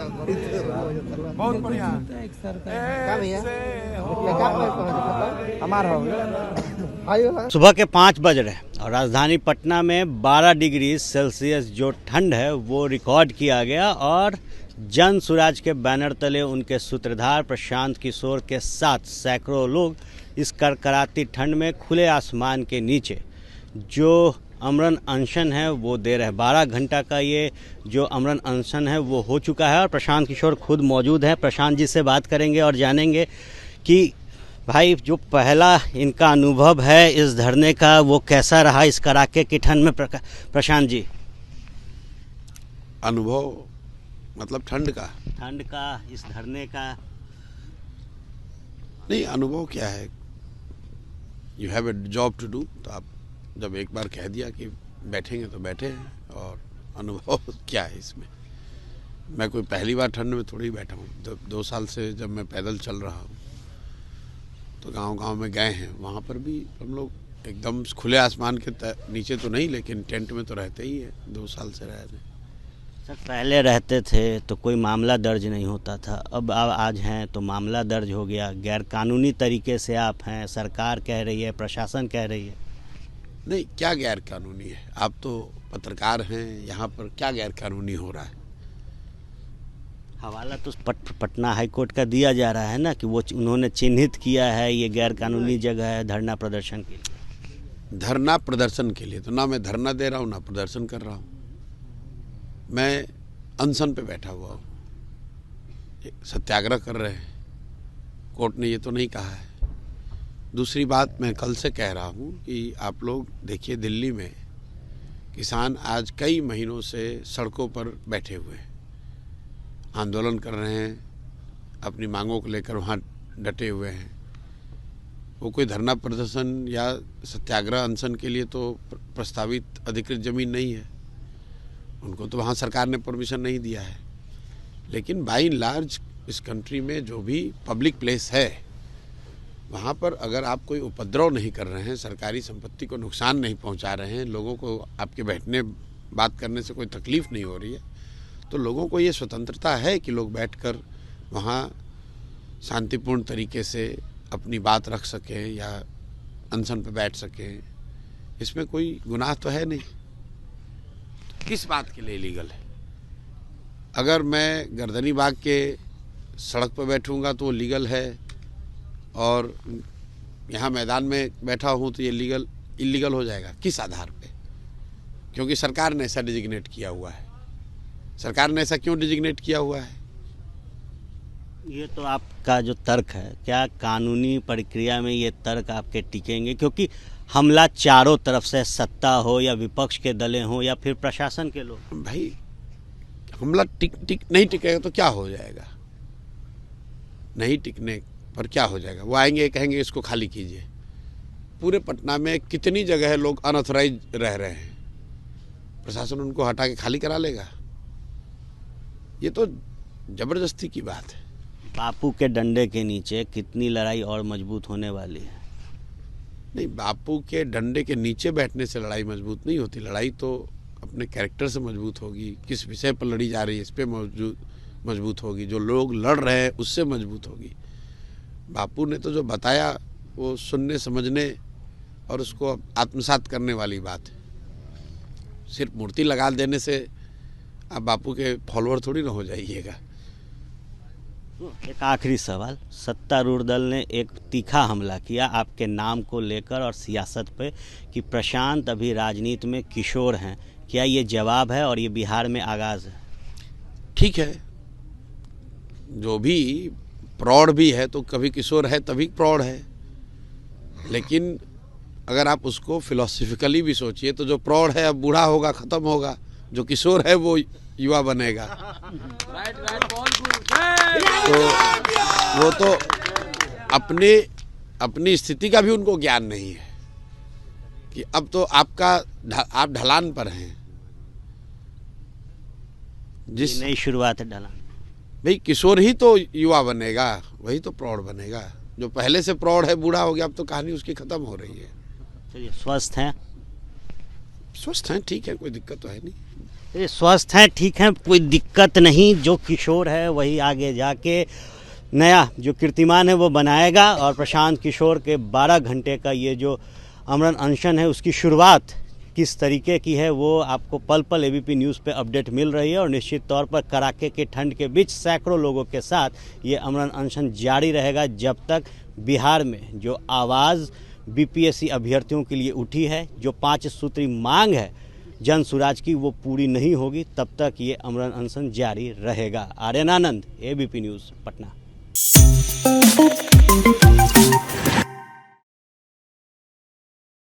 बहुत बढ़िया। सुबह के 5 बज रहे और राजधानी पटना में 12 डिग्री सेल्सियस जो ठंड है वो रिकॉर्ड किया गया और जन स्वराज के बैनर तले उनके सूत्रधार प्रशांत किशोर के साथ सैकड़ों लोग इस करकराती ठंड में खुले आसमान के नीचे जो अमरन अनशन है वो दे रहे हैं। 12 घंटा का ये जो अमरन अनशन है वो हो चुका है और प्रशांत किशोर खुद मौजूद हैं। प्रशांत जी से बात करेंगे और जानेंगे कि भाई जो पहला इनका अनुभव है इस धरने का वो कैसा रहा इस कड़ाके की ठंड में। प्रशांत जी, अनुभव मतलब ठंड का इस धरने का नहीं, अनुभव क्या है, you have a job to do. तो आप जब एक बार कह दिया कि बैठेंगे तो बैठे हैं, और अनुभव क्या है इसमें। मैं कोई पहली बार ठंड में थोड़ी बैठा हूँ। जब 2 साल से जब मैं पैदल चल रहा हूँ तो गांव-गांव में गए हैं, वहाँ पर भी हम लोग एकदम खुले आसमान के नीचे तो नहीं, लेकिन टेंट में तो रहते ही है। 2 साल से रह रहे हैं। सर, पहले रहते थे तो कोई मामला दर्ज नहीं होता था, अब आज हैं तो मामला दर्ज हो गया। गैर कानूनी तरीके से आप हैं, सरकार कह रही है, प्रशासन कह रही है। नहीं, क्या गैर कानूनी है? आप तो पत्रकार हैं, यहाँ पर क्या गैर कानूनी हो रहा है? हवाला तो पटना हाई कोर्ट का दिया जा रहा है ना कि वो उन्होंने चिन्हित किया है ये गैर कानूनी जगह है धरना प्रदर्शन के लिए। धरना प्रदर्शन के लिए तो ना मैं धरना दे रहा हूँ ना प्रदर्शन कर रहा हूँ। मैं अनशन पे बैठा हुआ हूँ, सत्याग्रह कर रहे हैं। कोर्ट ने ये तो नहीं कहा है। दूसरी बात, मैं कल से कह रहा हूँ कि आप लोग देखिए, दिल्ली में किसान आज कई महीनों से सड़कों पर बैठे हुए हैं, आंदोलन कर रहे हैं, अपनी मांगों को लेकर वहाँ डटे हुए हैं। वो कोई धरना प्रदर्शन या सत्याग्रह अनशन के लिए तो प्रस्तावित अधिकृत जमीन नहीं है, उनको तो वहाँ सरकार ने परमिशन नहीं दिया है। लेकिन बाई एंड लार्ज इस कंट्री में जो भी पब्लिक प्लेस है वहाँ पर अगर आप कोई उपद्रव नहीं कर रहे हैं, सरकारी संपत्ति को नुकसान नहीं पहुँचा रहे हैं, लोगों को आपके बैठने बात करने से कोई तकलीफ़ नहीं हो रही है, तो लोगों को ये स्वतंत्रता है कि लोग बैठकर वहाँ शांतिपूर्ण तरीके से अपनी बात रख सकें या अनशन पर बैठ सकें। इसमें कोई गुनाह तो है नहीं। किस बात के लिए लीगल है? अगर मैं गर्दनी बाग के सड़क पर बैठूंगा तो वो लीगल है, और यहाँ मैदान में बैठा हूँ तो ये इलीगल हो जाएगा। किस आधार पे? क्योंकि सरकार ने ऐसा डिजिग्नेट किया हुआ है। सरकार ने ऐसा क्यों डिजिग्नेट किया हुआ है? ये तो आपका जो तर्क है, क्या कानूनी प्रक्रिया में ये तर्क आपके टिकेंगे? क्योंकि हमला चारों तरफ से, सत्ता हो या विपक्ष के दलें हो या फिर प्रशासन के लोग। भाई, हमला नहीं टिकेगा तो क्या हो जाएगा? नहीं टिकने पर क्या हो जाएगा? वो आएंगे, कहेंगे इसको खाली कीजिए। पूरे पटना में कितनी जगह है लोग अनऑथराइज रह रहे हैं, प्रशासन उनको हटा के खाली करा लेगा? ये तो जबरदस्ती की बात है। बापू के डंडे के नीचे कितनी लड़ाई और मजबूत होने वाली है? नहीं, बापू के डंडे के नीचे बैठने से लड़ाई मजबूत नहीं होती। लड़ाई तो अपने कैरेक्टर से मजबूत होगी, किस विषय पर लड़ी जा रही है इस पे मजबूत होगी, जो लोग लड़ रहे हैं उससे मजबूत होगी। बापू ने तो जो बताया वो सुनने समझने और उसको आत्मसात करने वाली बात है। सिर्फ मूर्ति लगा देने से आप बापू के फॉलोअर थोड़ी ना हो जाइएगा। एक आखिरी सवाल, सत्तारूढ़ दल ने एक तीखा हमला किया आपके नाम को लेकर और सियासत पे कि प्रशांत अभी राजनीति में किशोर हैं। क्या ये जवाब है और ये बिहार में आगाज़ है? ठीक है, जो भी प्रौढ़ भी है तो कभी किशोर है तभी प्रौढ़ है। लेकिन अगर आप उसको फिलोसफिकली भी सोचिए तो जो प्रौढ़ है अब बूढ़ा होगा, ख़त्म होगा, जो किशोर है वो युवा बनेगा। तो वो तो अपनी स्थिति का भी उनको ज्ञान नहीं है कि अब तो आप ढलान पर हैं। जिस नई शुरुआत है ढलान। भाई, किशोर ही तो युवा बनेगा, वही तो प्रौढ़ बनेगा। जो पहले से प्रौढ़ है, बूढ़ा हो गया, अब तो कहानी उसकी खत्म हो रही है। चलिए, स्वस्थ हैं? स्वस्थ हैं, ठीक है, कोई दिक्कत तो है नहीं। ये स्वस्थ हैं, ठीक हैं, कोई दिक्कत नहीं। जो किशोर है वही आगे जाके नया जो कीर्तिमान है वो बनाएगा। और प्रशांत किशोर के 12 घंटे का ये जो आमरण अनशन है उसकी शुरुआत किस तरीके की है वो आपको पल पल एबीपी न्यूज़ पे अपडेट मिल रही है। और निश्चित तौर पर कड़ाके के ठंड के बीच सैकड़ों लोगों के साथ ये आमरण अनशन जारी रहेगा जब तक बिहार में जो आवाज़ बीपीएससी अभ्यर्थियों के लिए उठी है, जो 5 सूत्री मांग है जन सुराज की, वो पूरी नहीं होगी तब तक ये आमरण अनशन जारी रहेगा। आर्यन आनंद, एबीपी न्यूज़, पटना।